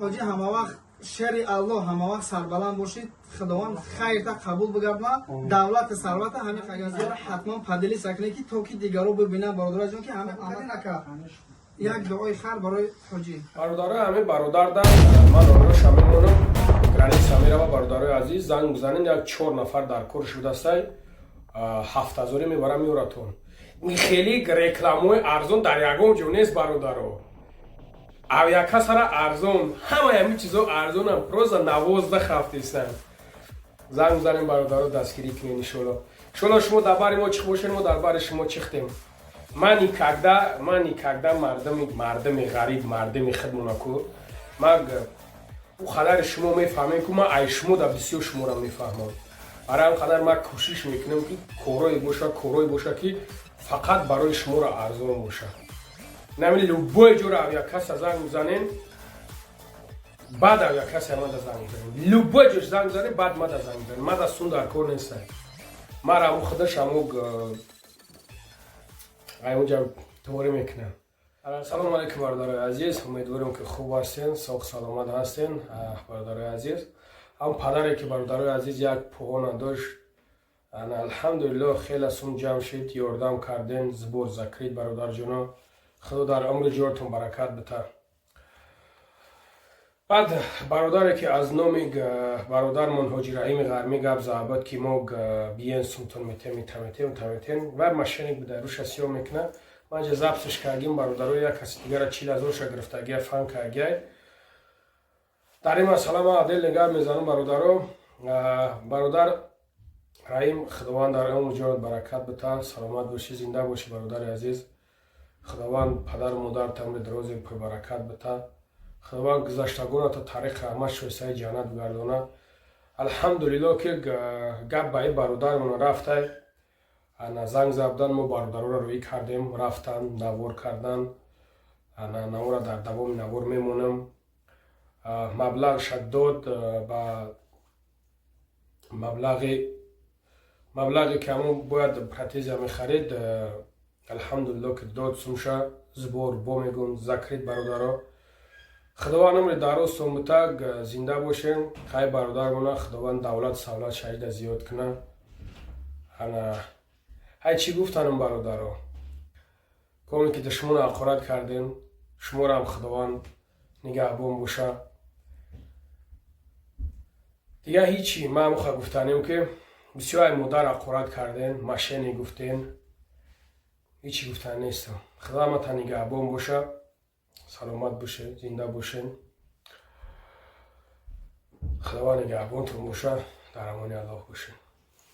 حاجی همه وقت شر الله همه وقت سربلند باشید. خداوند خیر تا قبول بگردونه. دولت ثروت همین قیازیار حتما پدلی سکنه که تا که دیگرو ببینن برادر جون که همه عمل نکرد. یک دعای خیر برای حاجی. برادر همه برادر دارم. من آن را شامل می‌کنم. گرانی سمیرا و برادرای عزیز زنگ بزنید. یک 4 نفر در کار شده است. 7000 میبرم میوراتون. خیلی رکلامای ارزون در یگام جو نیست برادرها. او یک سر ارزون همه همین چیزا ارزون هم روز 12 هفته هستن. زنگ بزنیم برادرها دستگیری کنین ان شاء شما در بار ما چی باشین ما در بار شما چختیم. من نیکگدا مردم غریب مردم خدمتکار مگ او خلال شما میفهمین که ما ای شما در بسیار شما را میفهمم. برای هم خلال ما کوشش میکنم که کارای باشه که فقط برای شما را ارزون باشه. نمی‌دونی لوبای جور آیا کس زنگ میزنین بعد آیا کس ما زنگ میزنین لوبای جور زنگ میزنین بعد ما زنگ میزنین ما دستون در کار نیست. ما را او خودش همو اونجا توری میکنم. سلام علیکم برادرای عزیز، امیدوارم که خوب هستین، ساق سلامت هستین برادرای عزیز. هم پدری که برادرای عزیز یک پوان داشت الحمدلله خیلی سون جمع شد یاردم کردین زبور ذکرید برادر جونا. خدا در عمر جورتون برکت بده. بعد برادری که از نام برادر من حاجی رحیم غرمی گپ زابط که ما بیان سمتون میتیم و ماشین بده روش اسیا میکنه. من جذابش کردیم برادرای یک کسی دیگر 40000 شو گرفتگی فهم کردی. در این مسئله ما دل نگاه میزنم برادر رحیم خداوند در عمر جورت برکت بده، سلامت باشی، زنده باشی برادر عزیز. خداوند پدر و مادر تمر دروز پر برکت بده. خداوند گذشتگان تا تاریخ همه شویسای جنت بگردونه. الحمدلله که گپ به برادر من رفته. انا زنگ زدن ما برادر را روی کردیم رفتن نوار کردن. انا نوار در دوام نوار میمونم. مبلغ شداد با مبلغی که همون باید پرتیز همی خرید. الحمدلله که داد سمشه زبور با میگون ذکرید برادرها. خداوند عمر دراز و متق زنده باشین. خیر برادر مونه خداوند دولت سوالات شهید زیاد کنه. انا های چی گفتنم برادرها کامی که دشمن آخرت کردین شما را هم خداوند نگهبان باشه. دیگه هیچی ما مخواه گفتنیم که بسیار مادر آخرت کردین ماشینی گفتین هیچی گفتن نیستم. خدا ما تا نگهبان باشه، سلامت باشه، زنده باشین. خدا نگهبانتون باشه، در امان الله باشین.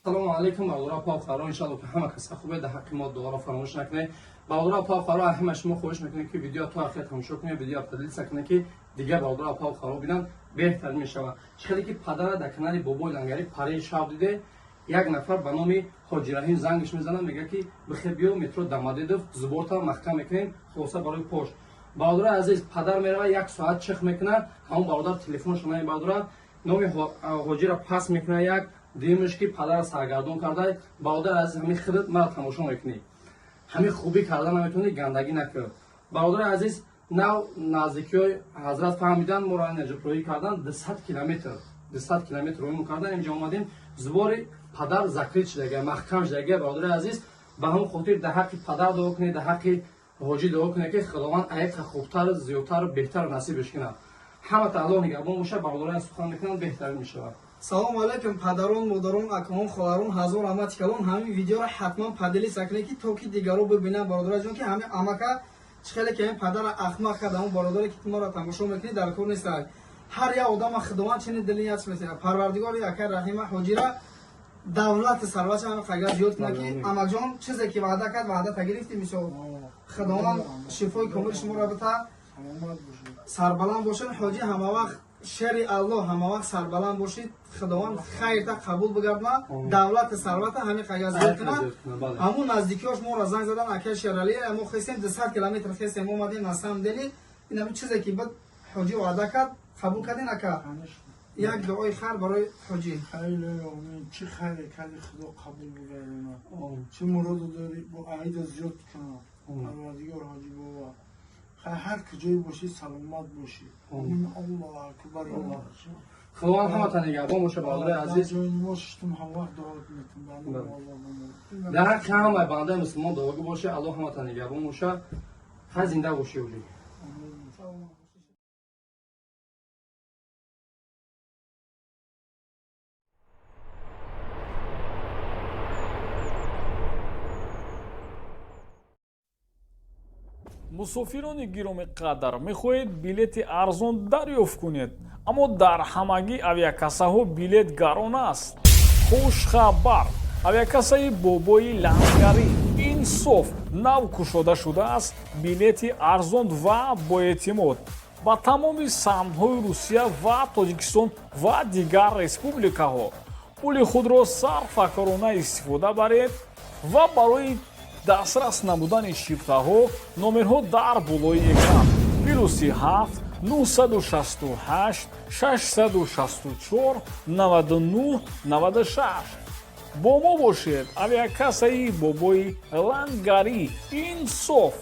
سلام علیکم برادران پاک فرا، ان شاء که همه کس خوبه. در حق ما دعا را فراموش نکنید. برادران پاک فرا همه شما خواهش میکنید که ویدیو تا آخر تماشا کنید، ویدیو پدیل سکنه که دیگه برادران پاک فرا ببینن بهتر میشه. چقدر که پدر در کنار بابای لنگری پاره شب دیده یک نفر به نام حاجی رحیم زنگش میزنه میگه که بخیر بیا مترو دمادیدوف زبورتا محکم میکنیم خلاصه برای پشت. برادر عزیز پدر میره 1 ساعت چخ میکنه. همون برادر تلفنش میاد برادر نام حاجی را پاس میکنه یک دیمش که پدر سرگردون کرده. برادر عزیز همین خودت مرا تماشا میکنی همین خوبی کردن نمیتونی گندگی نکرد. برادر عزیز نو نزدیکی حضرت فهمیدن ما را نجات کردن 200 کیلومتر روی میکردن. اینجا اومدیم زبور پدر ذکری شده محکم شده. برادر عزیز به همون خاطر در حق پدر دعا کنید، در حق حاجی دعا کنید که خداوند ایت خوبتر زیادتر و بهتر نصیبش کنه. همه تعالی نگهبان باشه. برادران سخن میکنن بهتر میشه. سلام علیکم پدران، مادران، اکاهان، خواهران، هزار رحمت کلان. همین ویدیو را حتما پدلی سکنه که تا که دیگرو ببینن برادر جون که همین اماکا چخیلی که این پدر احمق کرده اون برادری که ما را تماشا میکنی در کار نیست. هر یک آدم خداوند چنین دلی هست مثلا پروردگار یک رحیم حاجی را دولت ثروت هم خیلی زیاد کنه که اماک جان چیزی که وعده کرد وعده گرفتی میشه. خداوند شفای کامل شما را بده، سربلند باشین. حاجی همه وقت شر الله همه وقت سربلند باشید. خداوند خیر تا قبول بگردونه. دولت ثروت همین خیلی زیاد کنه. همون نزدیکیاش ما را زنگ زدن اکل شرالی ما خواستیم 200 کیلومتر خواستیم اومدیم نسام دلی این همین چیزی که بعد حاجی وعده کرد قبول کردین اکا. یک دعای خیر برای حاجی. خیلی آمین. چه خیلی کردی خدا قبول بگردونه. چه مراد داری با عید زیاد کنه. پروردگار حاجی بابا هر کجای باشی سلامت باشی این الله اکبر الله خداوند همتان نگهبان باشه برادر عزیز. جای نماز شدم هر وقت دعا میکنم در حق همه بنده مسلمان دعاگو باشه. الله همتان نگهبان باشه. هر زنده باشی اولی. мусофирони гироми қадр мехоҳед билети арзон дарёфт кунед, аммо дар ҳамагӣ авиакассаҳо билет гарон аст. хушхабар, авиакассаи бобои лангарӣ инсоф нав кушода шудааст билети арзон ва боэътимод ба тамоми самтҳои русия ва тоҷикистон ва дигар республикаҳо. пули худро сарфакорона истифода баред ва барои дастрас намудани шифтаҳо номерҳо дар болои экран +7 968 664 99 96. бо мо бошед. авиакассаи бобои лангарӣ инсоф.